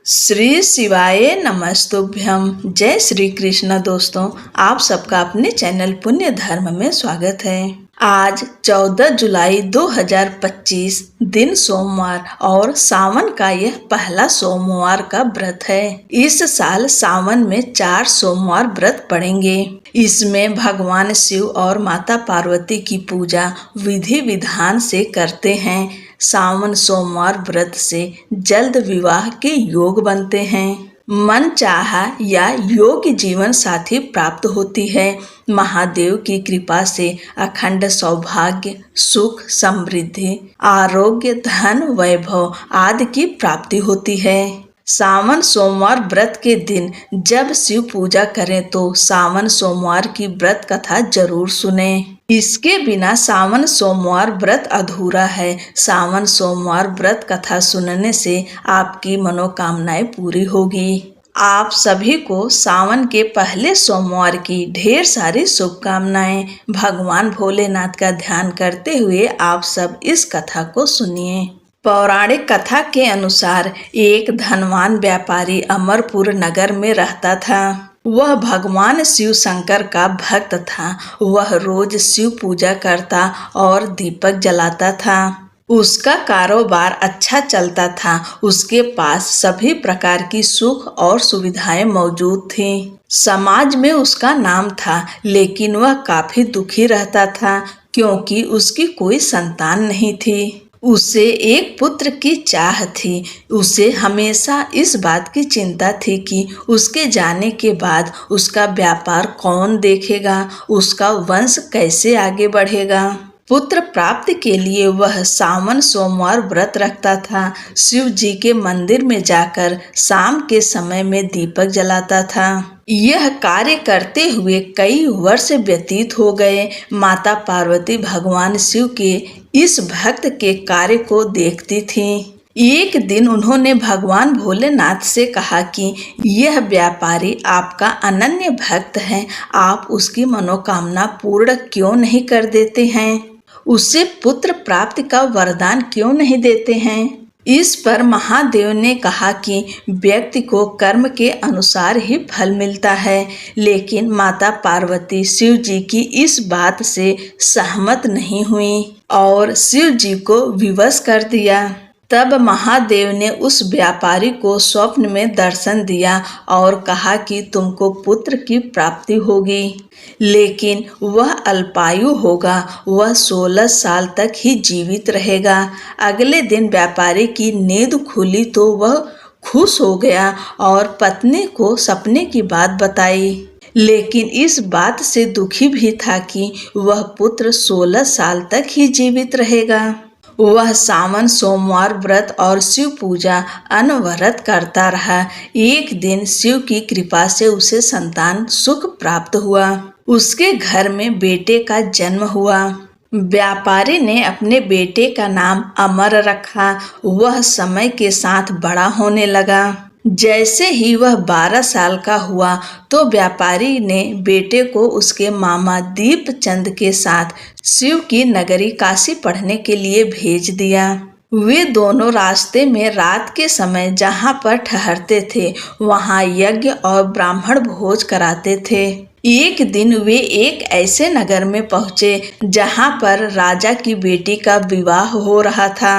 श्री शिवाय नमस्तुभ्यम। जय श्री कृष्ण। दोस्तों, आप सबका अपने चैनल पुण्य धर्म में स्वागत है। आज 14 जुलाई 2025 दिन सोमवार और सावन का यह पहला सोमवार का व्रत है। इस साल सावन में 4 सोमवार व्रत पड़ेंगे। इसमें भगवान शिव और माता पार्वती की पूजा विधि विधान से करते हैं। सावन सोमवार व्रत से जल्द विवाह के योग बनते हैं। मन चाहा या योग्य जीवन साथी प्राप्त होती है। महादेव की कृपा से अखंड सौभाग्य, सुख, समृद्धि, आरोग्य, धन, वैभव आदि की प्राप्ति होती है। सावन सोमवार व्रत के दिन जब शिव पूजा करें तो सावन सोमवार की व्रत कथा जरूर सुने। इसके बिना सावन सोमवार व्रत अधूरा है। सावन सोमवार व्रत कथा सुनने से आपकी मनोकामनाएं पूरी होगी। आप सभी को सावन के पहले सोमवार की ढेर सारी शुभकामनाएं। भगवान भोलेनाथ का ध्यान करते हुए आप सब इस कथा को सुनिए। पौराणिक कथा के अनुसार एक धनवान व्यापारी अमरपुर नगर में रहता था। वह भगवान शिव शंकर का भक्त था। वह रोज शिव पूजा करता और दीपक जलाता था। उसका कारोबार अच्छा चलता था। उसके पास सभी प्रकार की सुख और सुविधाएं मौजूद थीं। समाज में उसका नाम था, लेकिन वह काफी दुखी रहता था क्योंकि उसकी कोई संतान नहीं थी। उसे एक पुत्र की चाह थी। उसे हमेशा इस बात की चिंता थी कि उसके जाने के बाद उसका व्यापार कौन देखेगा, उसका वंश कैसे आगे बढ़ेगा। पुत्र प्राप्ति के लिए वह सावन सोमवार व्रत रखता था। शिव जी के मंदिर में जाकर शाम के समय में दीपक जलाता था। यह कार्य करते हुए कई वर्ष व्यतीत हो गए। माता पार्वती भगवान शिव के इस भक्त के कार्य को देखती थी। एक दिन उन्होंने भगवान भोलेनाथ से कहा कि यह व्यापारी आपका अनन्य भक्त है, आप उसकी मनोकामना पूर्ण क्यों नहीं कर देते हैं? उसे पुत्र प्राप्ति का वरदान क्यों नहीं देते हैं? इस पर महादेव ने कहा कि व्यक्ति को कर्म के अनुसार ही फल मिलता है, लेकिन माता पार्वती शिव जी की इस बात से सहमत नहीं हुई और शिव जी को विवश कर दिया। तब महादेव ने उस व्यापारी को स्वप्न में दर्शन दिया और कहा कि तुमको पुत्र की प्राप्ति होगी, लेकिन वह अल्पायु होगा। वह 16 साल तक ही जीवित रहेगा। अगले दिन व्यापारी की नींद खुली तो वह खुश हो गया और पत्नी को सपने की बात बताई, लेकिन इस बात से दुखी भी था कि वह पुत्र 16 साल तक ही जीवित रहेगा। वह सावन सोमवार व्रत और शिव पूजा अनवरत करता रहा। एक दिन शिव की कृपा से उसे संतान सुख प्राप्त हुआ। उसके घर में बेटे का जन्म हुआ। व्यापारी ने अपने बेटे का नाम अमर रखा। वह समय के साथ बड़ा होने लगा। जैसे ही वह 12 साल का हुआ तो व्यापारी ने बेटे को उसके मामा दीपचंद के साथ शिव की नगरी काशी पढ़ने के लिए भेज दिया। वे दोनों रास्ते में रात के समय जहाँ पर ठहरते थे वहाँ यज्ञ और ब्राह्मण भोज कराते थे। एक दिन वे एक ऐसे नगर में पहुँचे जहाँ पर राजा की बेटी का विवाह हो रहा था।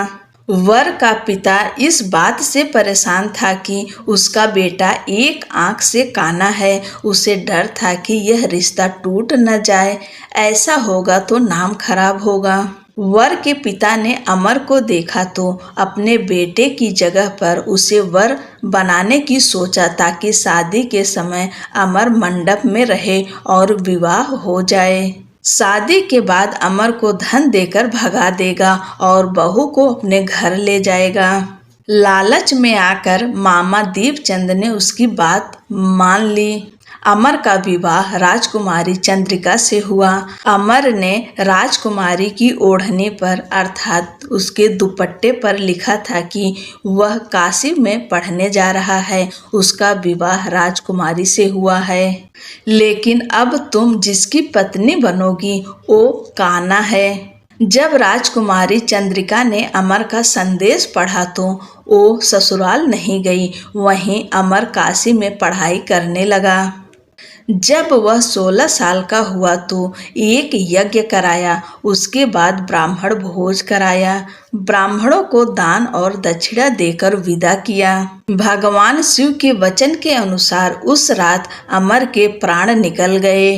वर का पिता इस बात से परेशान था कि उसका बेटा एक आंख से काना है। उसे डर था कि यह रिश्ता टूट न जाए, ऐसा होगा तो नाम खराब होगा। वर के पिता ने अमर को देखा तो अपने बेटे की जगह पर उसे वर बनाने की सोचा ताकि शादी के समय अमर मंडप में रहे और विवाह हो जाए। शादी के बाद अमर को धन देकर भगा देगा और बहू को अपने घर ले जाएगा। लालच में आकर मामा दीपचंद ने उसकी बात मान ली। अमर का विवाह राजकुमारी चंद्रिका से हुआ। अमर ने राजकुमारी की ओढ़नी पर अर्थात उसके दुपट्टे पर लिखा था कि वह काशी में पढ़ने जा रहा है। उसका विवाह राजकुमारी से हुआ है, लेकिन अब तुम जिसकी पत्नी बनोगी वो काना है। जब राजकुमारी चंद्रिका ने अमर का संदेश पढ़ा तो वो ससुराल नहीं गई, वहीं अमर काशी में पढ़ाई करने लगा। जब वह 16 साल का हुआ तो एक यज्ञ कराया, उसके बाद ब्राह्मण भोज कराया, ब्राह्मणों को दान और दक्षिणा देकर विदा किया। भगवान शिव के वचन के अनुसार उस रात अमर के प्राण निकल गए।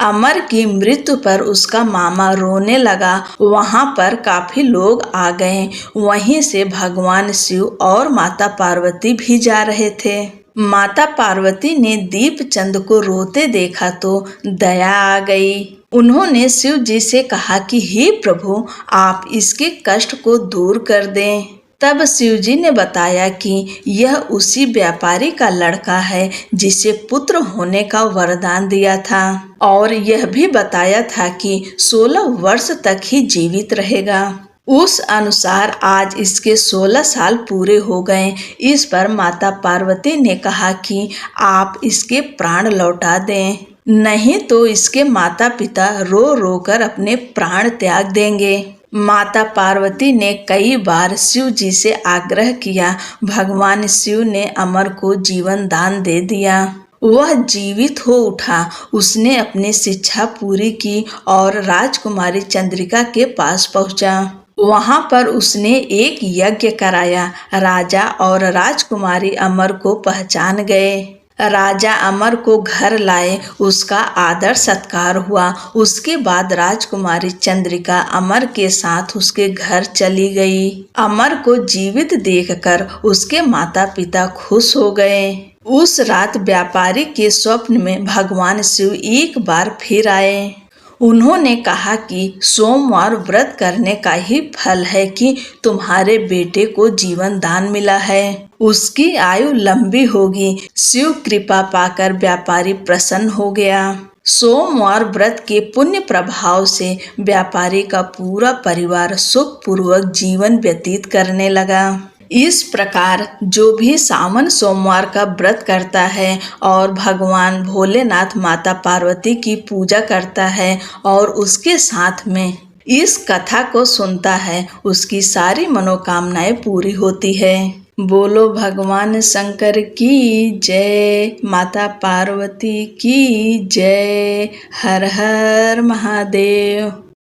अमर की मृत्यु पर उसका मामा रोने लगा। वहां पर काफी लोग आ गए। वहीं से भगवान शिव और माता पार्वती भी जा रहे थे। माता पार्वती ने दीपचंद को रोते देखा तो दया आ गई। उन्होंने शिव जी से कहा कि हे प्रभु, आप इसके कष्ट को दूर कर दें। तब शिव जी ने बताया कि यह उसी व्यापारी का लड़का है जिसे पुत्र होने का वरदान दिया था, और यह भी बताया था कि 16 वर्ष तक ही जीवित रहेगा। उस अनुसार आज इसके 16 साल पूरे हो गए। इस पर माता पार्वती ने कहा कि आप इसके प्राण लौटा दें, नहीं तो इसके माता पिता रो रो कर अपने प्राण त्याग देंगे। माता पार्वती ने कई बार शिव जी से आग्रह किया। भगवान शिव ने अमर को जीवन दान दे दिया। वह जीवित हो उठा। उसने अपनी शिक्षा पूरी की और राजकुमारी चंद्रिका के पास पहुंचा। वहां पर उसने एक यज्ञ कराया। राजा और राजकुमारी अमर को पहचान गए। राजा अमर को घर लाए, उसका आदर सत्कार हुआ। उसके बाद राजकुमारी चंद्रिका अमर के साथ उसके घर चली गई। अमर को जीवित देखकर उसके माता पिता खुश हो गए। उस रात व्यापारी के स्वप्न में भगवान शिव एक बार फिर आए। उन्होंने कहा कि सोमवार व्रत करने का ही फल है कि तुम्हारे बेटे को जीवन दान मिला है, उसकी आयु लंबी होगी। शिव कृपा पाकर व्यापारी प्रसन्न हो गया। सोमवार व्रत के पुण्य प्रभाव से व्यापारी का पूरा परिवार सुखपूर्वक जीवन व्यतीत करने लगा। इस प्रकार जो भी सावन सोमवार का व्रत करता है और भगवान भोलेनाथ माता पार्वती की पूजा करता है और उसके साथ में इस कथा को सुनता है, उसकी सारी मनोकामनाएं पूरी होती है। बोलो भगवान शंकर की जय, माता पार्वती की जय। हर हर महादेव।